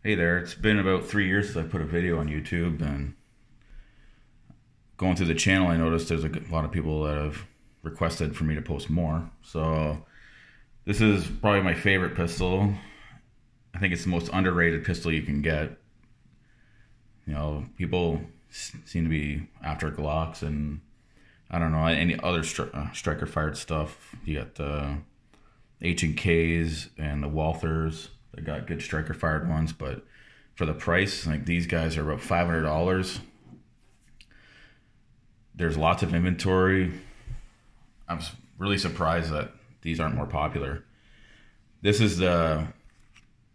Hey there, it's been about 3 years since I put a video on YouTube, and going through the channel I noticed there's a lot of people that have requested for me to post more. So this is probably my favorite pistol. I think it's the most underrated pistol you can get. You know, people seem to be after Glocks and I don't know, any other striker fired stuff. You got the H&Ks and the Walthers. They got good striker fired ones, but for the price, like these guys are about $500. There's lots of inventory. I'm really surprised that these aren't more popular. This is the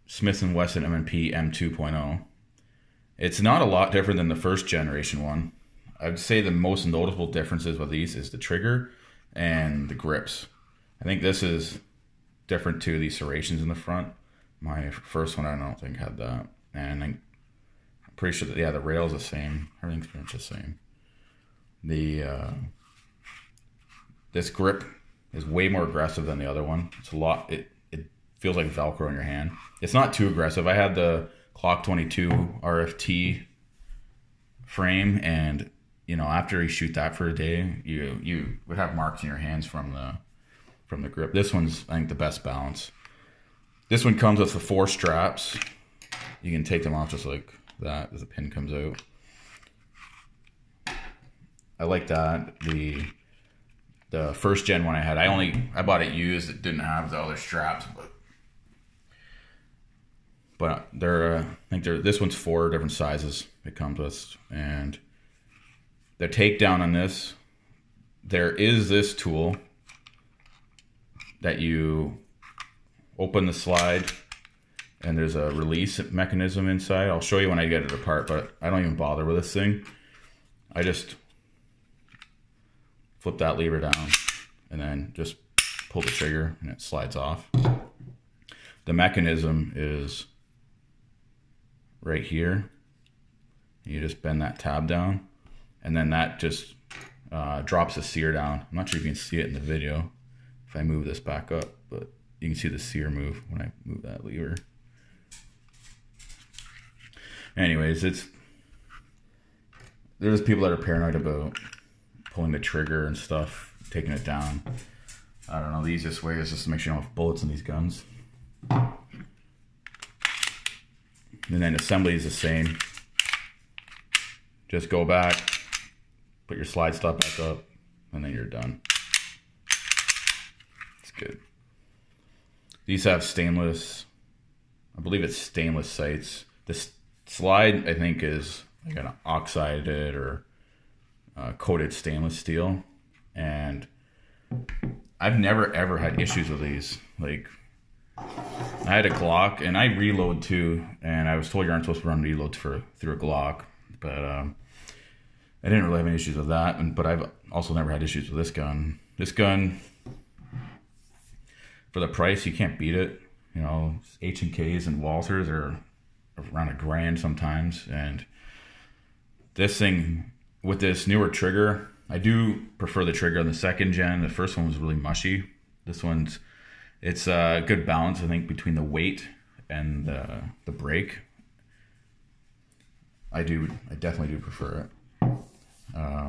Smith&Wesson M&P M2.0. It's not a lot different than the first generation one. I'd say the most notable differences with these is the trigger and the grips. I think this is different too, these serrations in the front. My first one I don't think had that. And I'm pretty sure that, yeah, the rail's the same. Everything's pretty much the same. This grip is way more aggressive than the other one. It's a lot, it feels like Velcro in your hand. It's not too aggressive. I had the Clock 22 RFT frame, and you know, after you shoot that for a day, you would have marks in your hands from the grip. This one's, I think, the best balance. This one comes with the 4 straps. You can take them off just like that as the pin comes out. I like that. The first gen one I had, I bought it used. It didn't have the other straps, but I think this one's 4 different sizes it comes with, and the takedown on this, there is this tool that you open the slide and there's a release mechanism inside. I'll show you when I get it apart, but I don't even bother with this thing. I just flip that lever down and then just pull the trigger and it slides off. The mechanism is right here. You just bend that tab down and then that just drops the sear down. I'm not sure if you can see it in the video if I move this back up, but you can see the sear move when I move that lever. Anyways, there's people that are paranoid about pulling the trigger and stuff, taking it down. I don't know, the easiest way is just to make sure you don't have bullets in these guns. And then assembly is the same. Just go back, put your slide stop back up, and then you're done. It's good. These have stainless, I believe it's stainless sights. This slide, I think, is like an oxided or coated stainless steel. And I've never ever had issues with these. Like, I had a Glock, and I reload too, and I was told you aren't supposed to run reloads through a Glock, but I didn't really have any issues with that. But I've also never had issues with this gun. This gun, for the price, you can't beat it. You know, H&Ks and Walthers are around $1,000 sometimes, and this thing with this newer trigger, I do prefer the trigger on the second gen. The first one was really mushy. This one's, it's a good balance, I think, between the weight and the break. I definitely do prefer it.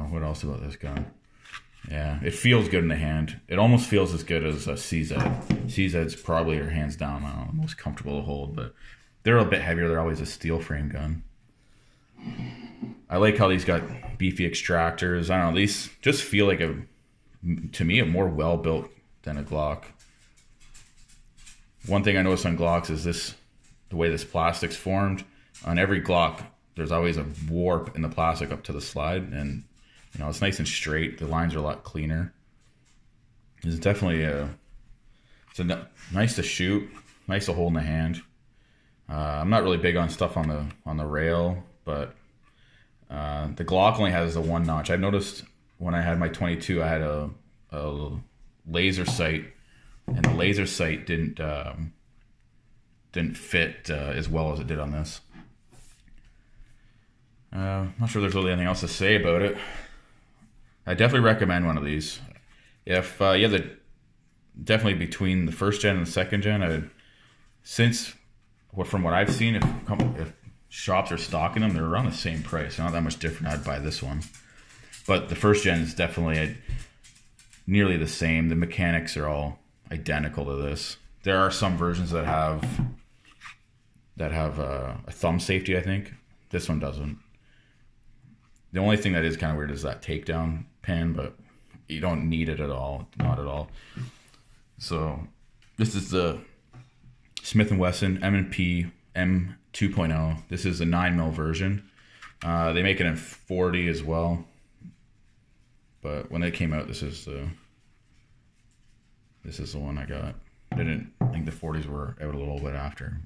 What else about this gun? Yeah, it feels good in the hand. It almost feels as good as a CZ. CZ's probably, or hands down, I don't know, the most comfortable to hold, but they're a bit heavier. They're always a steel frame gun. I like how these got beefy extractors. I don't know, these just feel like to me, a more well-built than a Glock. One thing I noticed on Glocks is the way this plastic's formed. On every Glock, there's always a warp in the plastic up to the slide, and you know, it's nice and straight. The lines are a lot cleaner. It's definitely nice to shoot, nice to hold in the hand. I'm not really big on stuff on the rail, but the Glock only has the 1 notch. I've noticed when I had my 22, I had a laser sight, and the laser sight didn't fit as well as it did on this. I'm not sure there's really anything else to say about it. I definitely recommend one of these. If you have definitely between the first gen and the second gen, since from what I've seen, if shops are stocking them, they're around the same price. They're not that much different. I'd buy this one. But the first gen is definitely nearly the same. The mechanics are all identical to this. There are some versions that have a thumb safety, I think. This one doesn't. The only thing that is kind of weird is that takedown pin, but you don't need it at all. Not at all. So this is the Smith&Wesson M2.0. This is the 9mm version. They make it in 40 as well. But when they came out, this is the one I got. I think the 40s were out a little bit after.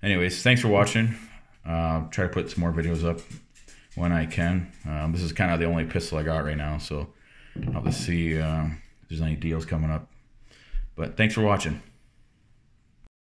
Anyways, thanks for watching. Try to put some more videos up when I can. This is kind of the only pistol I got right now, so I'll have to see if there's any deals coming up. But thanks for watching.